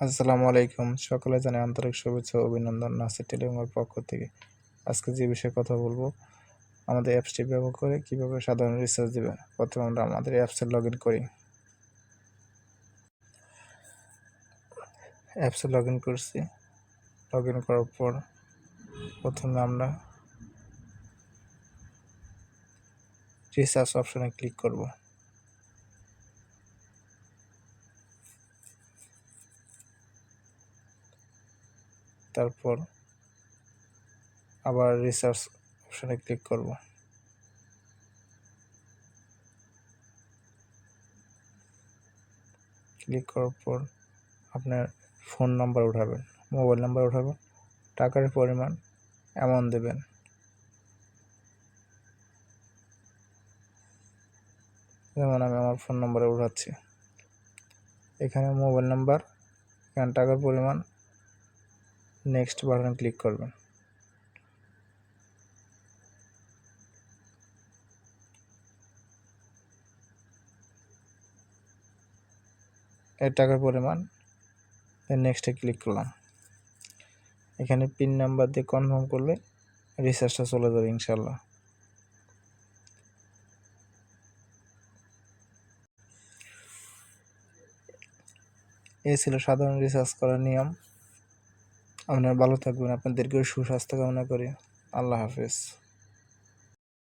আসসালামু আলাইকুম। সকলে জানাই আন্তরিক শুভেচ্ছা ও অভিনন্দন নাসির টেলিকমের পক্ষ থেকে। আজকে যে বিষয়ে কথা বলবো, আমাদের অ্যাপসটি ব্যবহার করে কিভাবে সাধারণ রিচার্জ দিবেন। প্রথমে আমরা আমাদের অ্যাপসে লগইন করি। অ্যাপসে লগইন করছি। লগইন করার পর প্রথমে আমরা রিচার্জ অপশনে ক্লিক করব। তারপর আবার রিচার্জ অপশনে ক্লিক করব। ক্লিক করার পর আপনার ফোন নাম্বার উঠাবেন, মোবাইল নাম্বার উঠাবেন, টাকার পরিমাণ অ্যামাউন্ট দেবেন। যেমন আমি আমার ফোন নাম্বারে উঠাচ্ছি। এখানে মোবাইল নাম্বার, এখানে টাকার পরিমাণ, নেক্সট বাটনে ক্লিক করবেন। এর টাকার পরিমাণ, নেক্সটে ক্লিক করলাম। এখানে পিন নাম্বার দিয়ে কনফার্ম করলে রিচার্জটা চলে যাবে ইনশাল্লাহ। এই ছিল সাধারণ রিচার্জ করার নিয়ম। আপনারা ভালো থাকবেন, আপনাদেরকেও সুস্বাস্থ্য কামনা করি। আল্লাহ হাফেজ।